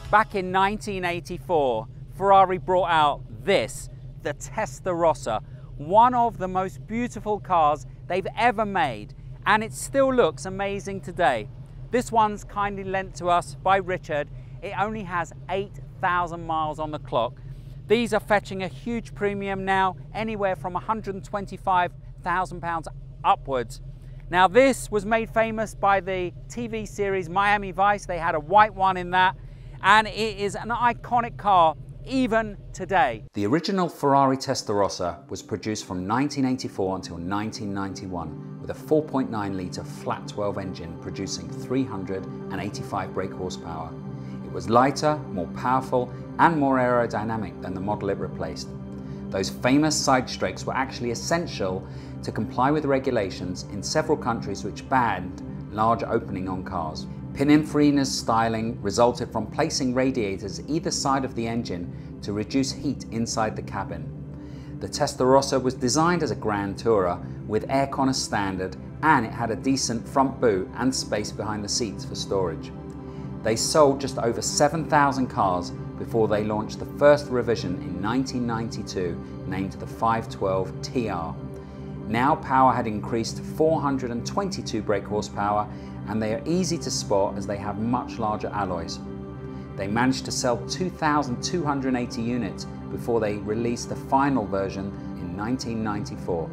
Back in 1984, Ferrari brought out this, the Testarossa, one of the most beautiful cars they've ever made, and it still looks amazing today. This one's kindly lent to us by Richard. It only has 8,000 miles on the clock. These are fetching a huge premium now, anywhere from £125,000 upwards. Now this was made famous by the TV series Miami Vice. They had a white one in that, and it is an iconic car even today. The original Ferrari Testarossa was produced from 1984 until 1991 with a 4.9 litre flat 12 engine producing 385 brake horsepower. It was lighter, more powerful and more aerodynamic than the model it replaced. Those famous side strakes were actually essential to comply with regulations in several countries which banned large opening on cars. Pininfarina's styling resulted from placing radiators either side of the engine to reduce heat inside the cabin. The Testarossa was designed as a Grand Tourer with aircon as standard, and it had a decent front boot and space behind the seats for storage. They sold just over 7,000 cars before they launched the first revision in 1992 named the 512 TR. Now power had increased to 422 brake horsepower, and they are easy to spot as they have much larger alloys. They managed to sell 2,280 units before they released the final version in 1994.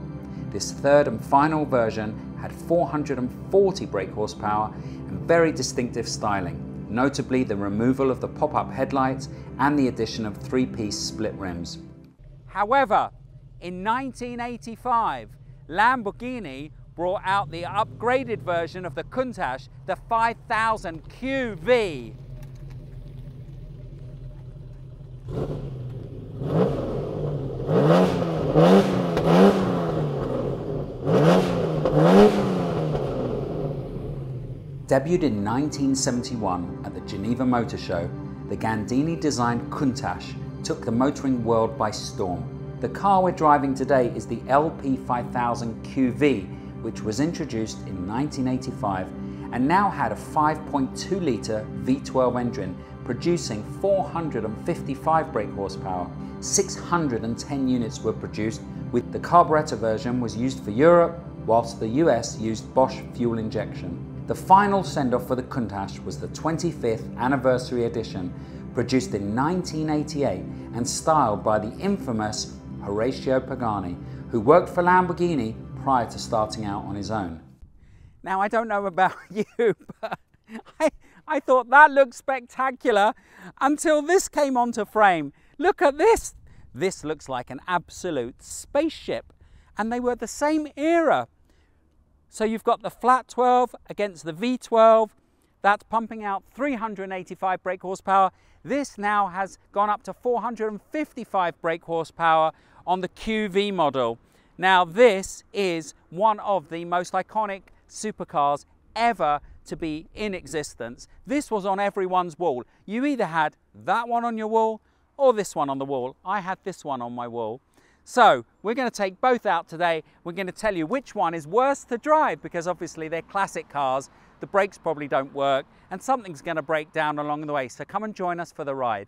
This third and final version had 440 brake horsepower and very distinctive styling, notably the removal of the pop-up headlights and the addition of three-piece split rims. However, in 1985, Lamborghini brought out the upgraded version of the Countach, the 5000 QV. Debuted in 1971 at the Geneva Motor Show, the Gandini-designed Countach took the motoring world by storm. The car we're driving today is the LP5000 QV, which was introduced in 1985 and now had a 5.2 litre V12 engine producing 455 brake horsepower. 610 units were produced, with the carburetor version was used for Europe, whilst the US used Bosch fuel injection. The final send-off for the Countach was the 25th anniversary edition, produced in 1988 and styled by the infamous Horacio Pagani, who worked for Lamborghini prior to starting out on his own. Now, I don't know about you, but I thought that looked spectacular until this came onto frame. Look at this. This looks like an absolute spaceship, and they were the same era. So you've got the flat 12 against the V12. That's pumping out 385 brake horsepower. This now has gone up to 455 brake horsepower on the QV model. Now this is one of the most iconic supercars ever to be in existence. This was on everyone's wall. You either had that one on your wall or this one on the wall. I had this one on my wall. So we're going to take both out today. We're going to tell you which one is worse to drive, because obviously they're classic cars. The brakes probably don't work and something's going to break down along the way. So come and join us for the ride.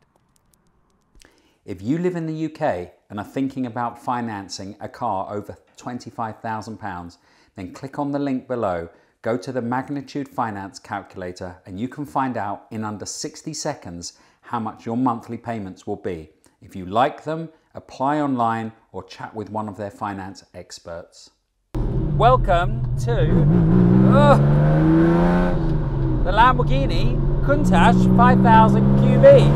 If you live in the UK and are thinking about financing a car over £25,000, then click on the link below, go to the Magnitude Finance calculator, and you can find out in under 60 seconds how much your monthly payments will be. If you like them, apply online or chat with one of their finance experts. Welcome to the Lamborghini Countach 5000 QV.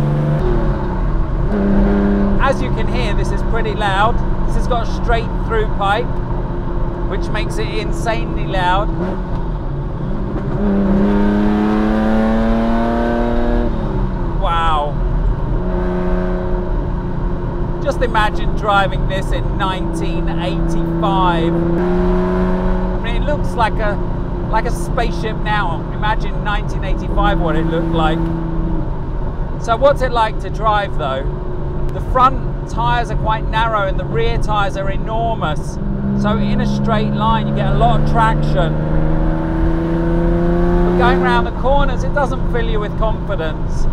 As you can hear, this is pretty loud. This has got a straight through pipe, which makes it insanely loud. Wow. Just imagine driving this in 1985. I mean, it looks like a spaceship now. Imagine 1985 what it looked like. So what's it like to drive though? The front tyres are quite narrow and the rear tyres are enormous. So in a straight line you get a lot of traction. But going around the corners, it doesn't fill you with confidence.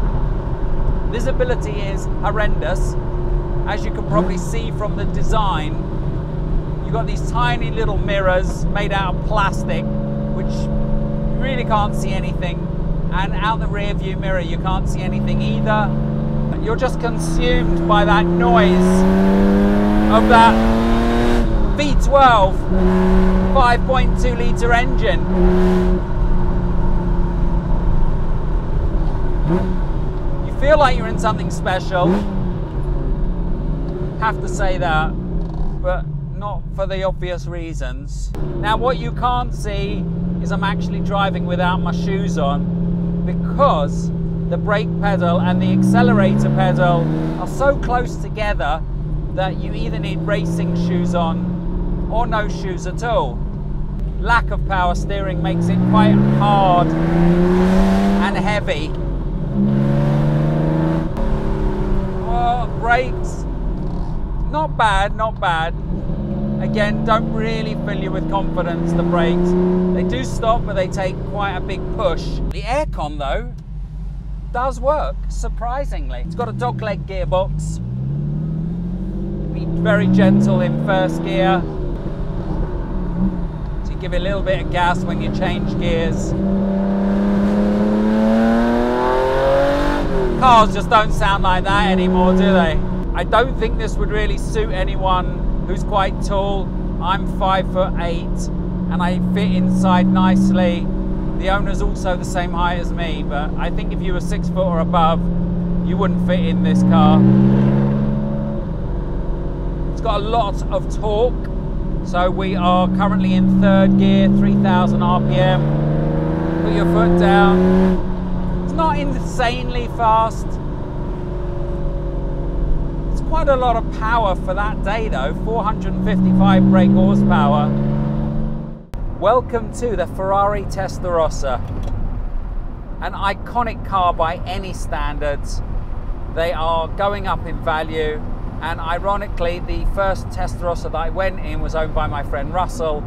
Visibility is horrendous. As you can probably see from the design, you've got these tiny little mirrors made out of plastic, which you really can't see anything. And out the rear view mirror, you can't see anything either. You're just consumed by that noise of that V12 5.2 litre engine. You feel like you're in something special, have to say that, but not for the obvious reasons. Now what you can't see is I'm actually driving without my shoes on, because the brake pedal and the accelerator pedal are so close together that you either need racing shoes on or no shoes at all. Lack of power steering makes it quite hard and heavy. Well, brakes, not bad, not bad. Again, don't really fill you with confidence, the brakes. They do stop, but they take quite a big push. The aircon though, does work, surprisingly. It's got a dogleg gearbox. Be very gentle in first gear. So you give it a little bit of gas when you change gears. Cars just don't sound like that anymore, do they? I don't think this would really suit anyone who's quite tall. I'm 5'8" and I fit inside nicely. The owner's also the same height as me, but I think if you were 6 foot or above, you wouldn't fit in this car. It's got a lot of torque. So we are currently in third gear, 3,000 RPM. Put your foot down. It's not insanely fast. It's quite a lot of power for that day though, 455 brake horsepower. Welcome to the Ferrari Testarossa, an iconic car by any standards. They are going up in value, and ironically the first Testarossa that I went in was owned by my friend Russell,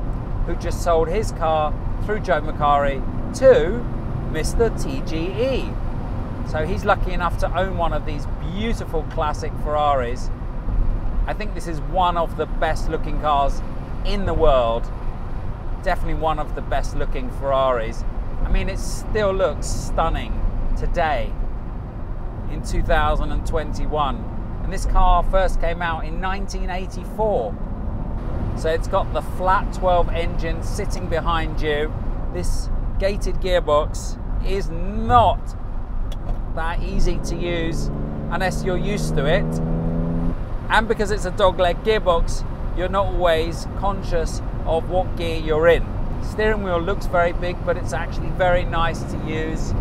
who just sold his car through Joe Macari to Mr. TGE. So he's lucky enough to own one of these beautiful classic Ferraris. I think this is one of the best looking cars in the world. Definitely one of the best looking Ferraris. I mean, it still looks stunning today in 2021. And this car first came out in 1984. So it's got the flat 12 engine sitting behind you. This gated gearbox is not that easy to use unless you're used to it. And because it's a dogleg gearbox, you're not always conscious of what gear you're in. Steering wheel looks very big, but it's actually very nice to use.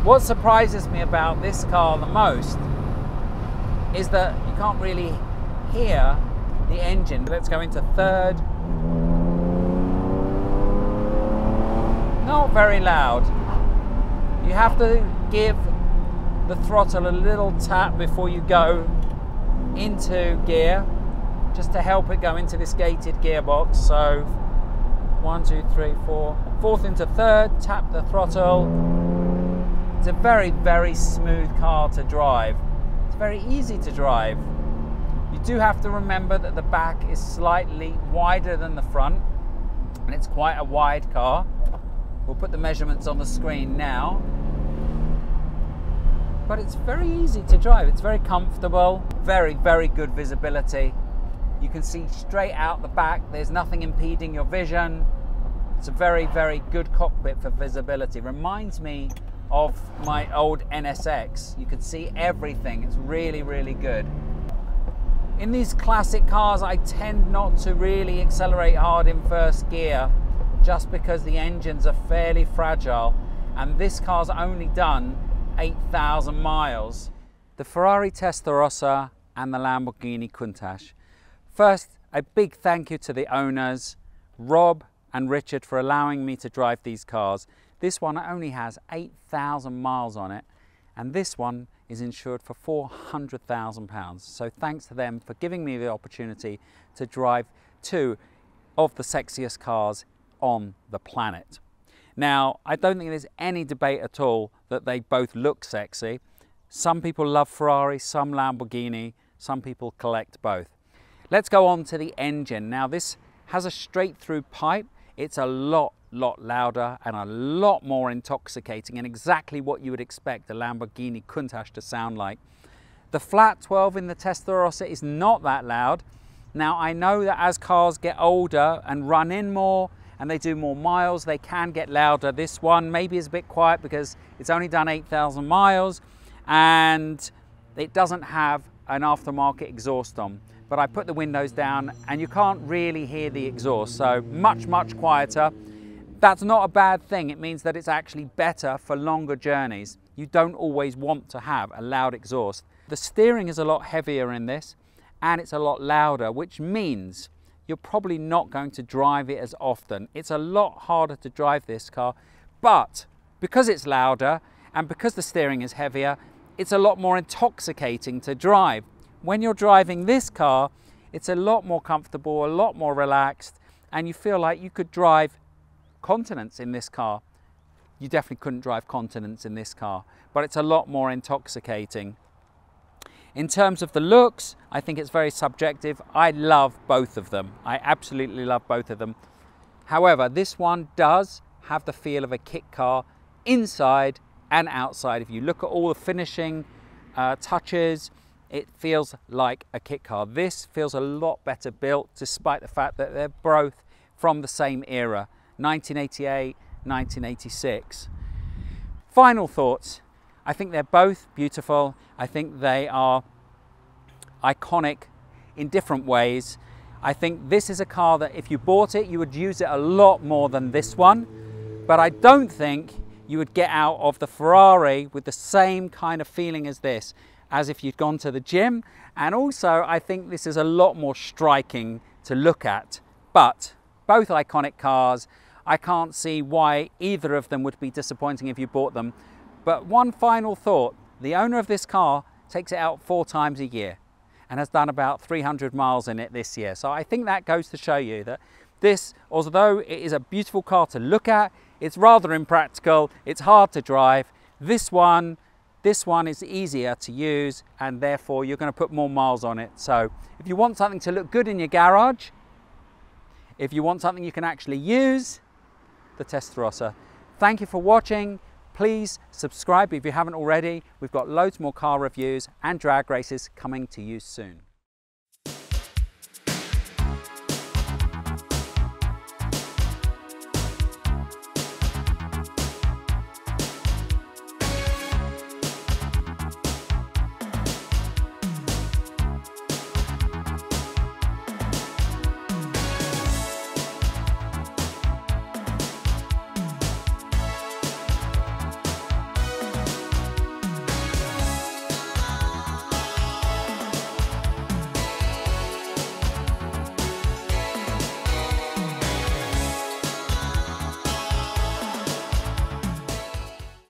What surprises me about this car the most is that you can't really hear the engine. Let's go into third. Not very loud. You have to give the throttle a little tap before you go into gear, just to help it go into this gated gearbox. So 1, 2, 3, 4, fourth into third, tap the throttle. It's a very, very smooth car to drive. It's very easy to drive. You do have to remember that the back is slightly wider than the front, and it's quite a wide car. We'll put the measurements on the screen now. But it's very easy to drive. It's very comfortable, very, very good visibility. You can see straight out the back. There's nothing impeding your vision. It's a very, very good cockpit for visibility. Reminds me of my old NSX. You can see everything. It's really, really good. In these classic cars, I tend not to really accelerate hard in first gear, just because the engines are fairly fragile, and this car's only done 8,000 miles. The Ferrari Testarossa and the Lamborghini Countach. First, a big thank you to the owners, Rob and Richard, for allowing me to drive these cars. This one only has 8,000 miles on it, and this one is insured for £400,000. So thanks to them for giving me the opportunity to drive two of the sexiest cars on the planet. Now, I don't think there's any debate at all that they both look sexy. Some people love Ferrari, some Lamborghini, some people collect both. Let's go on to the engine. Now this has a straight through pipe. It's a lot louder and a lot more intoxicating, and exactly what you would expect a Lamborghini Countach to sound like. The flat 12 in the Testarossa is not that loud. Now I know that as cars get older and run in more and they do more miles, they can get louder. This one maybe is a bit quiet because it's only done 8,000 miles and it doesn't have an aftermarket exhaust on. But I put the windows down and you can't really hear the exhaust, so much quieter. That's not a bad thing. It means that it's actually better for longer journeys. You don't always want to have a loud exhaust. The steering is a lot heavier in this and it's a lot louder, which means you're probably not going to drive it as often. It's a lot harder to drive this car, but because it's louder and because the steering is heavier, it's a lot more intoxicating to drive. When you're driving this car, it's a lot more comfortable, a lot more relaxed, and you feel like you could drive continents in this car. You definitely couldn't drive continents in this car, but it's a lot more intoxicating. In terms of the looks, I think it's very subjective. I love both of them. I absolutely love both of them. However, this one does have the feel of a kit car inside and outside. If you look at all the finishing touches, it feels like a kit car. This feels a lot better built, despite the fact that they're both from the same era, 1988, 1986. Final thoughts. I think they're both beautiful. I think they are iconic in different ways. I think this is a car that if you bought it, you would use it a lot more than this one. But I don't think you would get out of the Ferrari with the same kind of feeling as this, as if you'd gone to the gym. And also, I think this is a lot more striking to look at. But both iconic cars. I can't see why either of them would be disappointing if you bought them. But one final thought, the owner of this car takes it out 4 times a year and has done about 300 miles in it this year. So I think that goes to show you that this, although it is a beautiful car to look at, it's rather impractical, it's hard to drive. This one is easier to use and therefore you're going to put more miles on it. So if you want something to look good in your garage, if you want something you can actually use, the Testarossa. Thank you for watching. Please subscribe if you haven't already. We've got loads more car reviews and drag races coming to you soon.